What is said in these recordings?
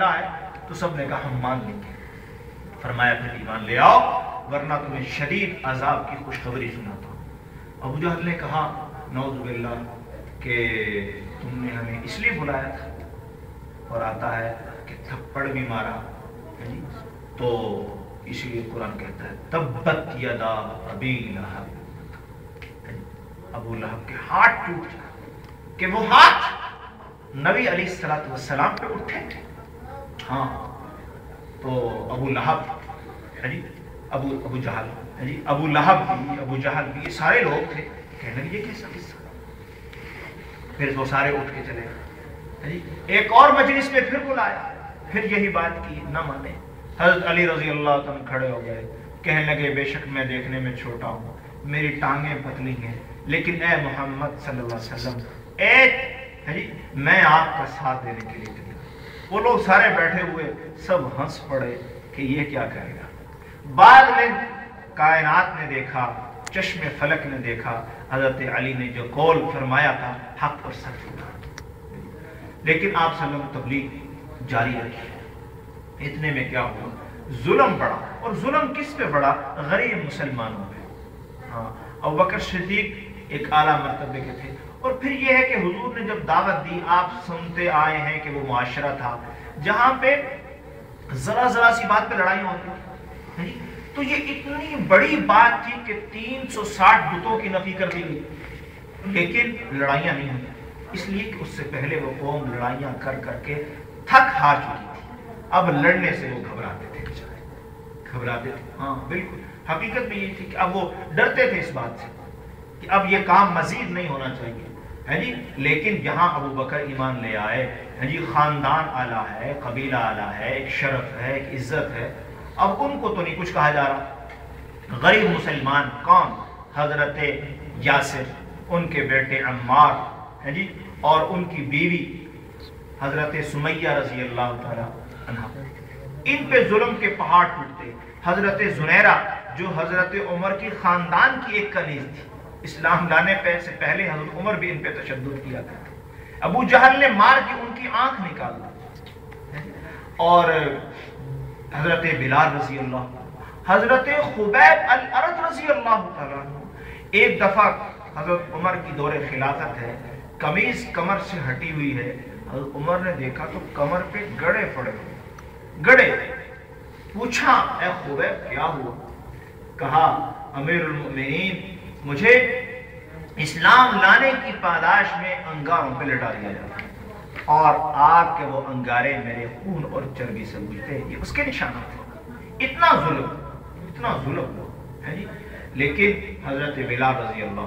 है तो सब ने कहा हम मान लेंगे। फरमाया फिर ईमान ले आओ वरना तुम्हें शदीद अजाब की खुशखबरी सुनाता हूँ। अबू जहल ने कहा नौज़ु बिल्लाह कि तुमने हमें इसलिए बुलाया था, और आता है कि थप्पड़ भी मारा है जी, तो इसलिए कुरान कहता है तब्बत यदा अबी लहब, अबू लहब के हाथ टूट जाए कि वो हाथ नबी अलैहिस्सलातु वस्सलाम पे उठे थे। हाँ, तो अबू लहब है जी, अबू जहल है जी, अबू लहब भी, अबू जहल भी, ये सारे लोग थे। कहने लगे ये कैसा किस्सा। फिर वो सारे उठ के चले है जी। एक और मजलिस में फिर बुलाया, फिर यही बात की, ना माने। हज़रत अली रज़ी अल्लाह तआला खड़े हो गए, कहने लगे बेशक मैं देखने में छोटा हूँ, मेरी टांगें पतली हैं, लेकिन ए मोहम्मद सल्लल्लाहु अलैहि वसल्लम है जी, मैं आपका साथ देने के लिए तैयार। वो लोग सारे बैठे हुए सब हंस पड़े कि ये क्या करेगा। बाद में कायनात ने देखा, चश्मे फलक ने देखा, हजरत अली ने जो कौल फरमाया था हक और सच था। लेकिन आप सल्लल्लाहु अलैहि वसल्लम तबलीग जारी रखी। इतने में क्या हुआ, जुल्म बढ़ा, और जुल्म किस पे बढ़ा, गरीब मुसलमानों पे। हाँ, अबू बकर सिद्दीक एक आला मर्तबे के थे। और फिर यह है कि हुजूर ने जब दावत दी, आप सुनते आए हैं कि वो मुआशरा था जहां पे जरा जरा सी बात पे लड़ाई होती, तो ये इतनी बड़ी बात थी कि 360 बुतों की नफी कर दी गई, लेकिन लड़ाइयां नहीं हुई, इसलिए कि उससे पहले वो कौम लड़ाइयां कर करके थक हार चुकी थी। अब लड़ने से वो घबराते थे, घबराते थे। हाँ बिल्कुल, हकीकत में ये थी कि अब वो डरते थे इस बात से कि अब ये काम मजीद नहीं होना चाहिए है जी। लेकिन जहां अबू बकर ईमान ले आए है जी, खानदान आला है, कबीला आला है, एक शरफ है, एक इज्जत है, अब उनको तो नहीं कुछ कहा जा रहा। गरीब मुसलमान कौन, हजरत यासिर, उनके बेटे अम्मार है जी, और उनकी बीवी हजरत सुमैया रजी अल्लाह तआला अन्हा, इन पे जुल्म के पहाड़ टूटते। हजरत जुनैरा जो हजरत उमर की खानदान की एक कनीज थी, इस्लाम लाने से पहले हजरत उमर भी इन पे तशद्दुद किया करते। अबू जहल ने मार के उनकी आंख निकाल दी। और हजरत बिलाल रजी अल्लाह, हजरत खुबैब अल अरद रजी अल्लाह तआला, एक दफा हजरत उमर की दौरे खिलाफत है, कमीज कमर से हटी हुई है, हजरत उमर ने देखा तो कमर पे गड़े पड़े हुए, गड़े। पूछा ए खुबैब क्या हुआ? कहा अमीरुल मोमिनीन, मुझे इस्लाम लाने की पादाश में अंगारों पे लटा दिया जाता है और आग के वो अंगारे मेरे खून और चर्बी से बुझते, ये उसके निशाना थे। इतना जुल्म है जी। लेकिन हजरत बिलाल रजी अल्लाह,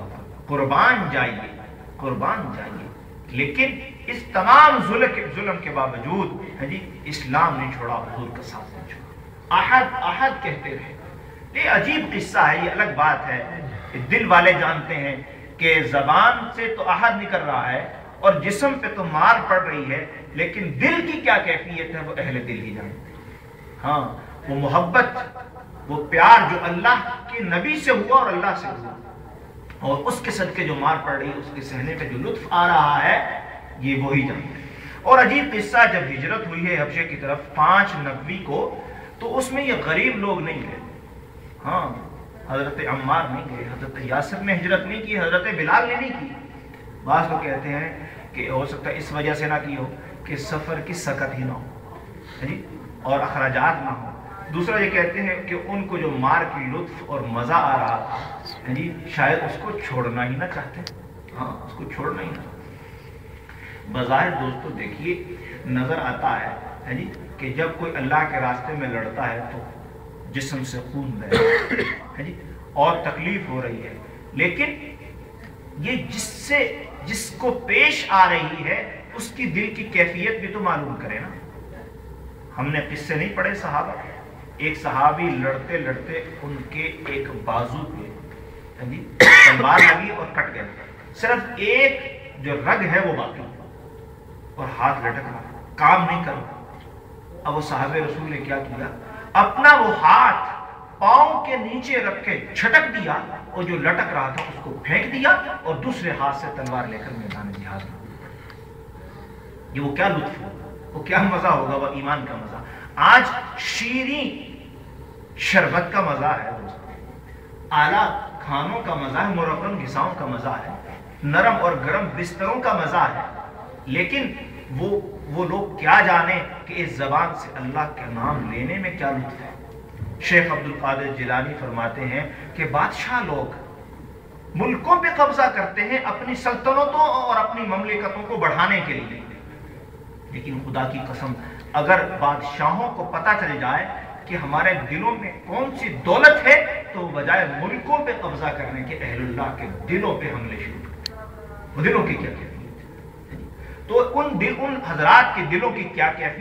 कुर्बान जाइए, लेकिन इस तमाम जुल्म के बावजूद है जी, इस्लाम नहीं छोड़ा, हुजूर का साथ नहीं छोड़ा। अहद कहते रहे। ये अजीब किस्सा है, ये अलग बात है। दिल वाले जानते हैं कि जबान से तो अहद निकल रहा है और जिस्म पे तो मार पड़ रही है, लेकिन दिल की क्या कैफियत है वो अहले दिल ही जानते हैं। हाँ, वो मोहब्बत, वो प्यार जो अल्लाह के नबी से हुआ और अल्लाह से हुआ, और उसके सदके जो मार पड़ रही है, उसके सहने पे जो लुत्फ आ रहा है, ये वो ही जानते हैं। और अजीब किस्सा, जब हिजरत हुई है हबशे की तरफ 5 नबवी को, तो उसमें ये गरीब लोग नहीं गए। हाँ, हजरत अम्मार नहीं गए, हजरत यासिर ने हिजरत नहीं की, हजरत बिलाल ने नहीं की। बाज़ लोग कहते हैं कि हो सकता है इस वजह से ना की हो कि सफ़र की सकत ही ना हो है जी, और अखराजात ना हो। दूसरा ये कहते हैं कि उनको जो मार की लुत्फ और मज़ा आ रहा था है जी, शायद उसको छोड़ना ही ना चाहते। हाँ, उसको छोड़ना ही ना। बज़ाहिर दोस्तों देखिए, नज़र आता है जी कि जब कोई अल्लाह के रास्ते में लड़ता है तो जिस्म से खून बह है जी, और तकलीफ हो रही है, लेकिन ये जिसको पेश आ रही है उसकी दिल की कैफियत भी तो मालूम करे ना। हमने किस्से नहीं पढ़े सहाबा, एक सहाबी लड़ते लड़ते उनके एक बाजू पे है जी तलवार लगी और कट गया, सिर्फ एक जो रग है वो बाकी, और हाथ लटक रहा, काम नहीं कर रहा। अब वो साहबे रसूल ने क्या किया, अपना वो हाथ पांव के नीचे रख के झटक दिया, और जो लटक रहा था उसको फेंक दिया, और दूसरे हाथ से तलवार लेकर मैदान जिहाद में। ये वो क्या लुत्फ हुआ وہ کیا مزہ ہوگا، وہ ایمان کا مزہ۔ آج شیریں شربت کا مزہ ہے دوستو، اعلیٰ کھانوں کا مزہ ہے، مرغن غذاؤں کا مزہ ہے، نرم اور گرم بستروں کا مزہ ہے، لیکن وہ لوگ کیا جانے کہ اس زبان سے اللہ کا نام لینے میں کیا لطف ہے۔ شیخ عبد القادر جیلانی فرماتے ہیں کہ بادشاہ لوگ ملکوں پہ قبضہ کرتے ہیں اپنی سلطنتوں اور اپنی مملکتوں کو بڑھانے کے لیے، لیکن خدا کی قسم اگر بادشاہوں کو پتہ چل جائے کہ ہمارے دلوں میں کون سی دولت ہے تو بجائے ملکوں پہ قبضہ کرنے کے اہل اللہ کے دلوں پہ حملے شروع کرتے ہیں۔ وہ دلوں کی کیا کیفیت ہے، تو ان حضرات کے دلوں کی کیا کیفیت